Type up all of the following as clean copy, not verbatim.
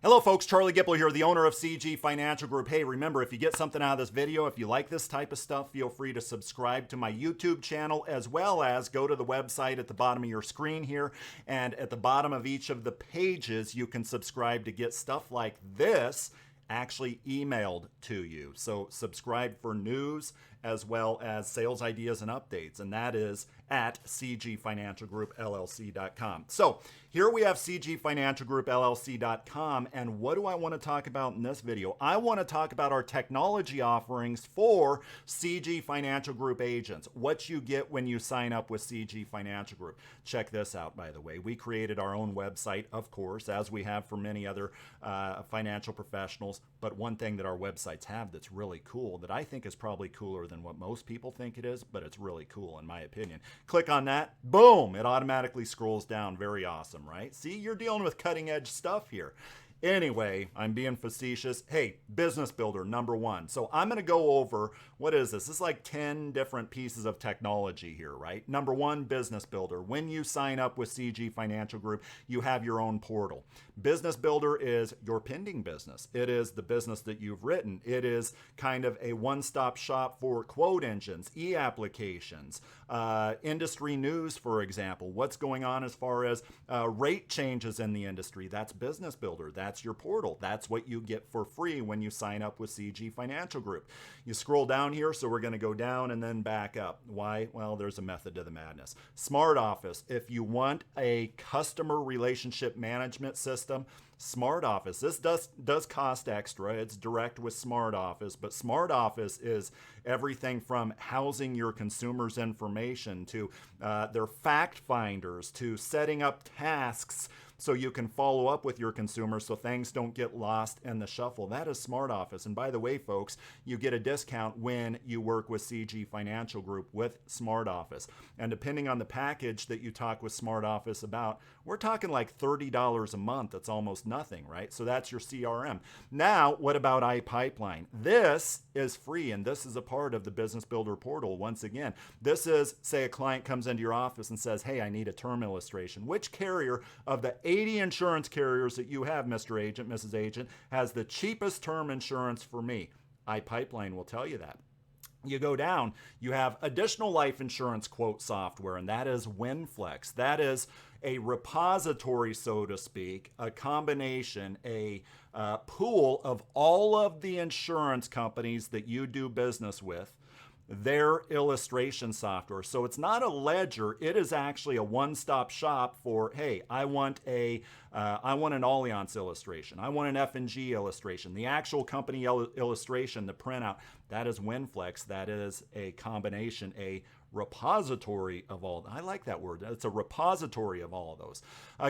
Hello folks, Charlie Gipple here, the owner of CG Financial Group. Hey, remember, if you get something out of this video, if you like this type of stuff, feel free to subscribe to my YouTube channel, as well as go to the website at the bottom of your screen here, and at the bottom of each of the pages, you can subscribe to get stuff like this actually emailed to you. So subscribe for news as well as sales ideas and updates, and that is at cgfinancialgroupllc.com. So here we have cgfinancialgroupllc.com, and what do I want to talk about in this video? I want to talk about our technology offerings for CG Financial Group agents, what you get when you sign up with CG Financial Group. Check this out, by the way. We created our own website, of course, as we have for many other financial professionals, but one thing that our websites have that's really cool, that I think is probably cooler than what most people think it is, but it's really cool in my opinion. Click on that, boom, it automatically scrolls down. Very awesome, right? See, you're dealing with cutting edge stuff here. Anyway, I'm being facetious. Hey, Business Builder, number one. So I'm going to go over, what is this? This is like 10 different pieces of technology here, right? Number one, Business Builder. When you sign up with CG Financial Group, you have your own portal. Business Builder is your pending business. It is the business that you've written. It is kind of a one-stop shop for quote engines, e-applications, industry news, for example. What's going on as far as rate changes in the industry? That's Business Builder. That's your portal. That's what you get for free when you sign up with CG Financial Group. You scroll down here, so we're going to go down and then back up. Why? Well, there's a method to the madness. Smart Office. If you want a customer relationship management system, Smart Office. This does cost extra. It's direct with Smart Office, but Smart Office is everything from housing your consumers' information to their fact finders to setting up tasks so you can follow up with your consumers so things don't get lost in the shuffle. That is Smart Office. And by the way, folks, you get a discount when you work with CG Financial Group with Smart Office. And depending on the package that you talk with Smart Office about, we're talking like $30 a month. That's almost nothing, right? So that's your CRM. Now, what about iPipeline? This is free, and this is a part of the Business Builder portal. Once again, this is, say a client comes into your office and says, hey, I need a term illustration. Which carrier of the 80 insurance carriers that you have, Mr. Agent, Mrs. Agent, has the cheapest term insurance for me? iPipeline will tell you that. You go down, you have additional life insurance quote software, and that is WinFlex. That is a repository, so to speak, a combination, a pool of all of the insurance companies that you do business with, their illustration software. So it's not a ledger. It is actually a one-stop shop for, hey, I want an Allianz illustration. I want an F&G illustration. The actual company illustration, the printout, that is WinFlex. That is a combination, a repository of all. I like that word. It's a repository of all of those.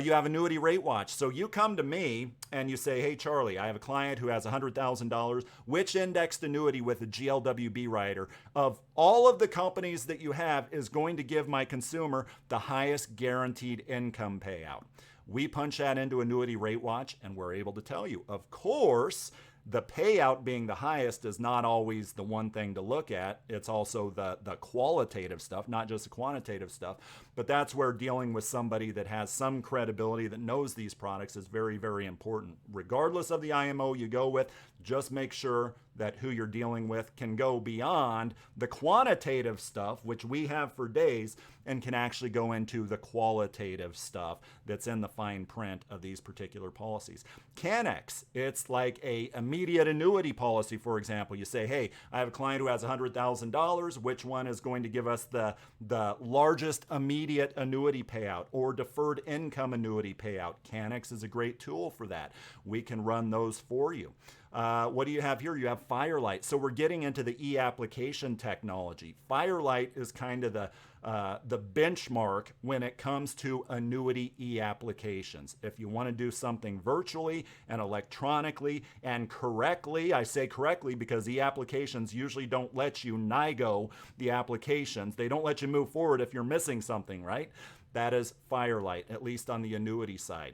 You have Annuity Rate Watch. So you come to me and you say, hey, Charlie, I have a client who has $100,000. Which indexed annuity with a GLWB rider of all of the companies that you have is going to give my consumer the highest guaranteed income payout? We punch that into Annuity Rate Watch and we're able to tell you. Of course, the payout being the highest is not always the one thing to look at. It's also the qualitative stuff, not just the quantitative stuff. But that's where dealing with somebody that has some credibility, that knows these products, is very, very important. Regardless of the IMO you go with, just make sure that who you're dealing with can go beyond the quantitative stuff, which we have for days, and can actually go into the qualitative stuff that's in the fine print of these particular policies. Canex, it's like a immediate annuity policy, for example. You say, hey, I have a client who has $100,000. Which one is going to give us the largest immediate annuity payout or deferred income annuity payout? Canex is a great tool for that. We can run those for you. What do you have here? You have Firelight. So we're getting into the e-application technology. Firelight is kind of the benchmark when it comes to annuity e-applications. If you want to do something virtually and electronically and correctly, I say correctly because e-applications usually don't let you NIGO the applications. They don't let you move forward if you're missing something, right? That is Firelight, at least on the annuity side.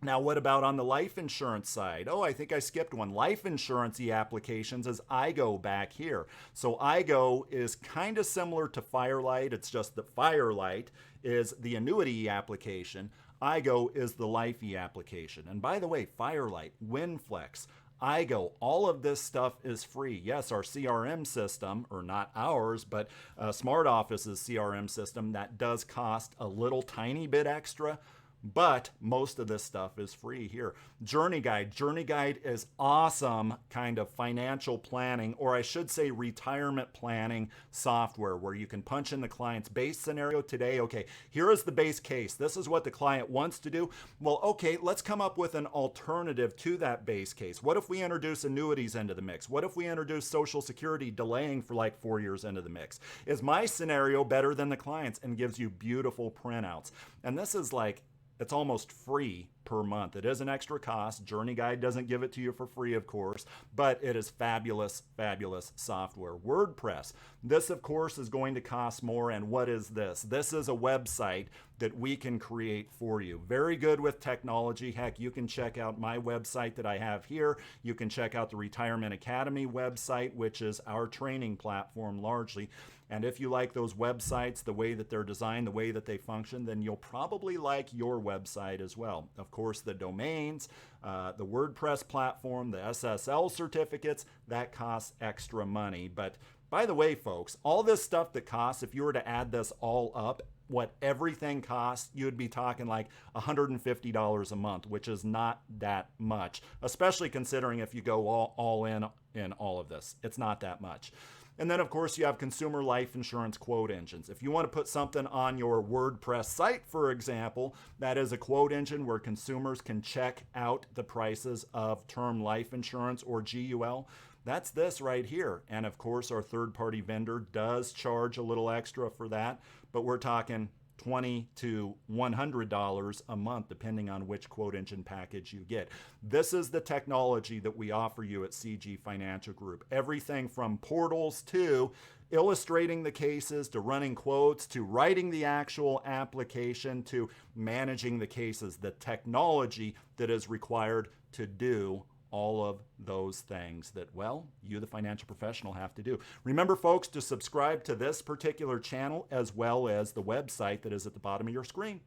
Now, what about on the life insurance side? Oh, I think I skipped one. Life insurance e-applications is IGO back here. So IGO is kind of similar to Firelight. It's just that Firelight is the annuity application. iGo is the Lifey application. And by the way, Firelight, WinFlex, iGo, all of this stuff is free. Yes, our CRM system, or not ours, but Smart Office's CRM system, that does cost a little tiny bit extra, but most of this stuff is free here. Journey Guide. Journey Guide is awesome kind of financial planning, or I should say retirement planning software, where you can punch in the client's base scenario today. Okay, here is the base case. This is what the client wants to do. Well, okay, let's come up with an alternative to that base case. What if we introduce annuities into the mix? What if we introduce Social Security delaying for like 4 years into the mix? Is my scenario better than the client's? And gives you beautiful printouts. And this is like, it's almost free per month. It is an extra cost. Journey Guide doesn't give it to you for free, of course, but it is fabulous, fabulous software. WordPress. This, of course, is going to cost more. And what is this? This is a website that we can create for you. Very good with technology. Heck, you can check out my website that I have here. You can check out the Retirement Academy website, which is our training platform largely. And if you like those websites, the way that they're designed, the way that they function, then you'll probably like your website as well. Of course, the domains, the WordPress platform, the SSL certificates, that costs extra money. But by the way, folks, all this stuff that costs, if you were to add this all up, what everything costs, you would be talking like $150 a month, which is not that much, especially considering if you go all in all of this. It's not that much. And then, of course, you have consumer life insurance quote engines. If you want to put something on your WordPress site, for example, that is a quote engine where consumers can check out the prices of term life insurance or GUL. That's this right here. And of course, our third-party vendor does charge a little extra for that, but we're talking $20 to $100 a month, depending on which quote engine package you get. This is the technology that we offer you at CG Financial Group. Everything from portals to illustrating the cases, to running quotes, to writing the actual application, to managing the cases, the technology that is required to do all of those things that, well, you, the financial professional, have to do. Remember, folks, to subscribe to this particular channel as well as the website that is at the bottom of your screen.